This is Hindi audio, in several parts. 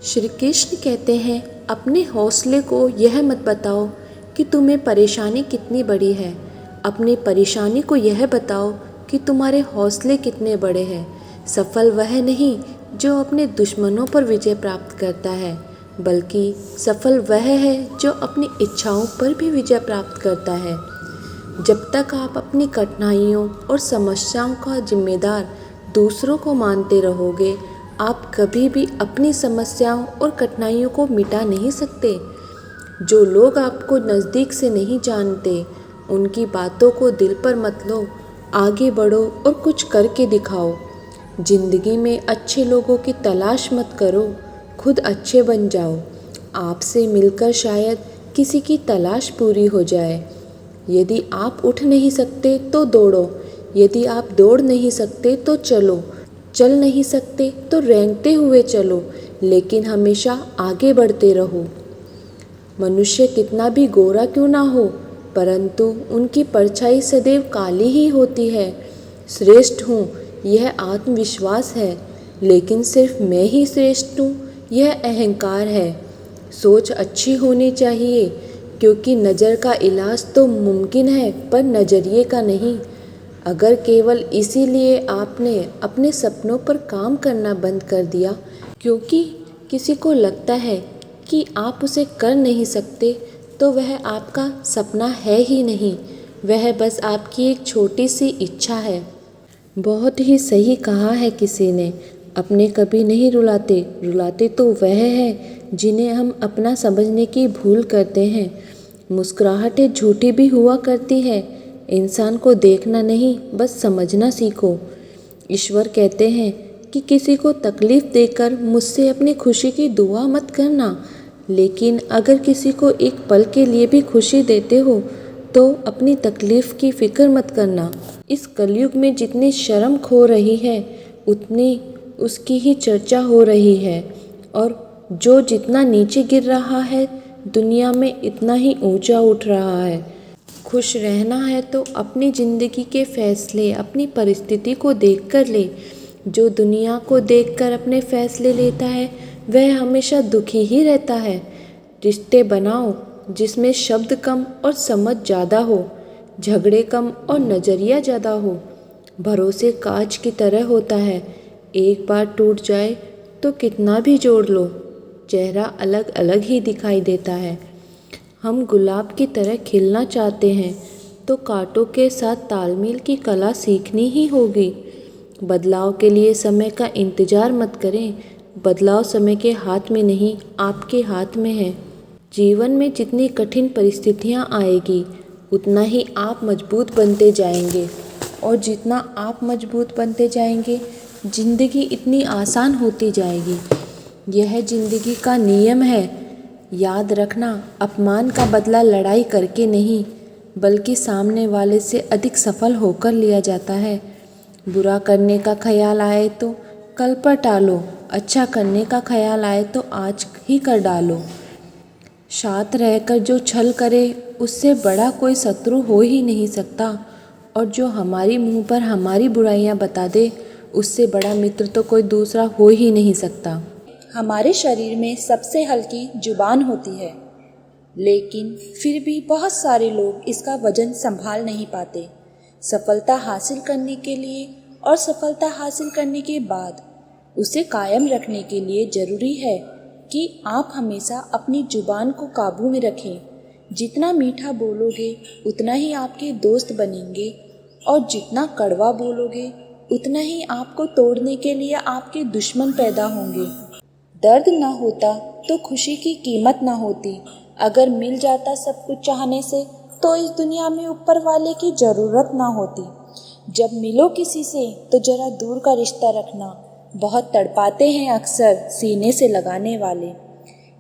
श्री कृष्ण कहते हैं, अपने हौसले को यह मत बताओ कि तुम्हें परेशानी कितनी बड़ी है। अपनी परेशानी को यह बताओ कि तुम्हारे हौसले कितने बड़े हैं। सफल वह नहीं जो अपने दुश्मनों पर विजय प्राप्त करता है, बल्कि सफल वह है जो अपनी इच्छाओं पर भी विजय प्राप्त करता है। जब तक आप अपनी कठिनाइयों और समस्याओं का जिम्मेदार दूसरों को मानते रहोगे, आप कभी भी अपनी समस्याओं और कठिनाइयों को मिटा नहीं सकते। जो लोग आपको नज़दीक से नहीं जानते, उनकी बातों को दिल पर मत लो। आगे बढ़ो और कुछ करके दिखाओ। जिंदगी में अच्छे लोगों की तलाश मत करो, खुद अच्छे बन जाओ। आपसे मिलकर शायद किसी की तलाश पूरी हो जाए। यदि आप उठ नहीं सकते तो दौड़ो, यदि आप दौड़ नहीं सकते तो चलो, चल नहीं सकते तो रेंगते हुए चलो, लेकिन हमेशा आगे बढ़ते रहो। मनुष्य कितना भी गोरा क्यों ना हो, परंतु उनकी परछाई सदैव काली ही होती है। श्रेष्ठ हूँ यह आत्मविश्वास है, लेकिन सिर्फ मैं ही श्रेष्ठ हूँ यह अहंकार है। सोच अच्छी होनी चाहिए, क्योंकि नज़र का इलाज तो मुमकिन है पर नज़रिए का नहीं। अगर केवल इसीलिए आपने अपने सपनों पर काम करना बंद कर दिया क्योंकि किसी को लगता है कि आप उसे कर नहीं सकते, तो वह आपका सपना है ही नहीं, वह बस आपकी एक छोटी सी इच्छा है। बहुत ही सही कहा है किसी ने, अपने कभी नहीं रुलाते, रुलाते तो वह है जिन्हें हम अपना समझने की भूल करते हैं। मुस्कुराहटें झूठी भी हुआ करती है। इंसान को देखना नहीं, बस समझना सीखो। ईश्वर कहते हैं कि किसी को तकलीफ़ देकर मुझसे अपनी खुशी की दुआ मत करना, लेकिन अगर किसी को एक पल के लिए भी खुशी देते हो तो अपनी तकलीफ़ की फ़िक्र मत करना। इस कलयुग में जितनी शर्म खो रही है, उतनी उसकी ही चर्चा हो रही है, और जो जितना नीचे गिर रहा है दुनिया में इतना ही ऊंचा उठ रहा है। खुश रहना है तो अपनी ज़िंदगी के फैसले अपनी परिस्थिति को देखकर ले। जो दुनिया को देखकर अपने फैसले लेता है वह हमेशा दुखी ही रहता है। रिश्ते बनाओ जिसमें शब्द कम और समझ ज़्यादा हो, झगड़े कम और नज़रिया ज़्यादा हो। भरोसे कांच की तरह होता है, एक बार टूट जाए तो कितना भी जोड़ लो, चेहरा अलग अलग ही दिखाई देता है। हम गुलाब की तरह खिलना चाहते हैं तो कांटों के साथ तालमेल की कला सीखनी ही होगी। बदलाव के लिए समय का इंतज़ार मत करें, बदलाव समय के हाथ में नहीं, आपके हाथ में है। जीवन में जितनी कठिन परिस्थितियाँ आएगी, उतना ही आप मजबूत बनते जाएंगे, और जितना आप मजबूत बनते जाएंगे, ज़िंदगी इतनी आसान होती जाएगी। यह ज़िंदगी का नियम है। याद रखना, अपमान का बदला लड़ाई करके नहीं, बल्कि सामने वाले से अधिक सफल होकर लिया जाता है। बुरा करने का ख्याल आए तो कल पर टालो, अच्छा करने का ख्याल आए तो आज ही कर डालो। साथ रहकर जो छल करे उससे बड़ा कोई शत्रु हो ही नहीं सकता, और जो हमारी मुंह पर हमारी बुराइयां बता दे उससे बड़ा मित्र तो कोई दूसरा हो ही नहीं सकता। हमारे शरीर में सबसे हल्की जुबान होती है, लेकिन फिर भी बहुत सारे लोग इसका वजन संभाल नहीं पाते। सफलता हासिल करने के लिए और सफलता हासिल करने के बाद उसे कायम रखने के लिए ज़रूरी है कि आप हमेशा अपनी जुबान को काबू में रखें। जितना मीठा बोलोगे उतना ही आपके दोस्त बनेंगे, और जितना कड़वा बोलोगे उतना ही आपको तोड़ने के लिए आपके दुश्मन पैदा होंगे। दर्द ना होता तो खुशी की कीमत ना होती। अगर मिल जाता सब कुछ चाहने से तो इस दुनिया में ऊपर वाले की ज़रूरत ना होती। जब मिलो किसी से तो ज़रा दूर का रिश्ता रखना, बहुत तड़पाते हैं अक्सर सीने से लगाने वाले।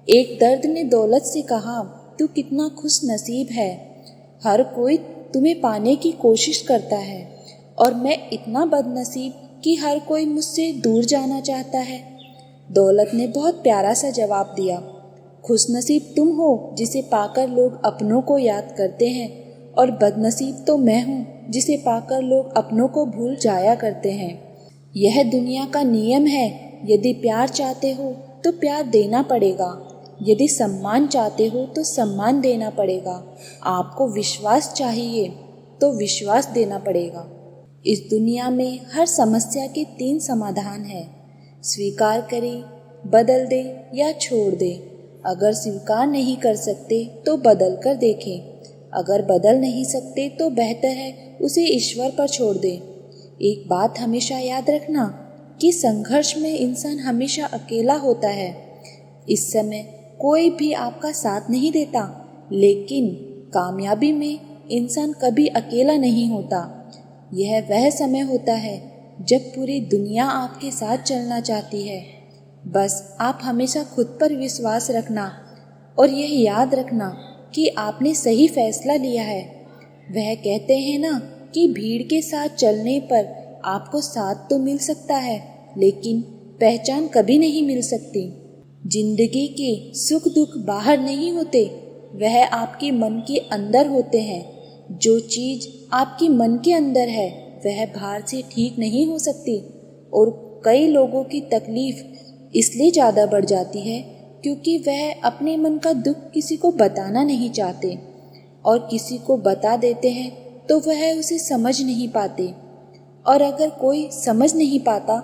एक दर्द ने दौलत से कहा, तू कितना खुश नसीब है, हर कोई तुम्हें पाने की कोशिश करता है, और मैं इतना बदनसीब कि हर कोई मुझसे दूर जाना चाहता है। दौलत ने बहुत प्यारा सा जवाब दिया, खुशनसीब तुम हो जिसे पाकर लोग अपनों को याद करते हैं, और बदनसीब तो मैं हूँ जिसे पाकर लोग अपनों को भूल जाया करते हैं। यह दुनिया का नियम है, यदि प्यार चाहते हो तो प्यार देना पड़ेगा। यदि सम्मान चाहते हो तो सम्मान देना पड़ेगा। आपको विश्वास चाहिए तो विश्वास देना पड़ेगा। इस दुनिया में हर समस्या के 3 समाधान हैं। स्वीकार करें, बदल दे या छोड़ दे। अगर स्वीकार नहीं कर सकते तो बदल कर देखें। अगर बदल नहीं सकते तो बेहतर है उसे ईश्वर पर छोड़ दे। एक बात हमेशा याद रखना कि संघर्ष में इंसान हमेशा अकेला होता है। इस समय कोई भी आपका साथ नहीं देता, लेकिन कामयाबी में इंसान कभी अकेला नहीं होता। यह वह समय होता है जब पूरी दुनिया आपके साथ चलना चाहती है। बस आप हमेशा खुद पर विश्वास रखना और यह याद रखना कि आपने सही फैसला लिया है। वह कहते हैं ना कि भीड़ के साथ चलने पर आपको साथ तो मिल सकता है, लेकिन पहचान कभी नहीं मिल सकती। जिंदगी के सुख दुख बाहर नहीं होते, वह आपके मन के अंदर होते हैं। जो चीज़ आपके मन के अंदर है वह बाहर से ठीक नहीं हो सकती। और कई लोगों की तकलीफ इसलिए ज़्यादा बढ़ जाती है क्योंकि वह अपने मन का दुख किसी को बताना नहीं चाहते, और किसी को बता देते हैं तो वह उसे समझ नहीं पाते, और अगर कोई समझ नहीं पाता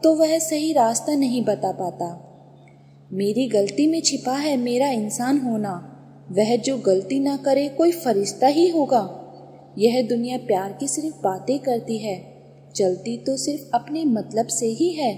तो वह सही रास्ता नहीं बता पाता। मेरी गलती में छिपा है मेरा इंसान होना। वह जो गलती ना करे कोई फरिश्ता ही होगा। यह दुनिया प्यार की सिर्फ बातें करती है, चलती तो सिर्फ अपने मतलब से ही है।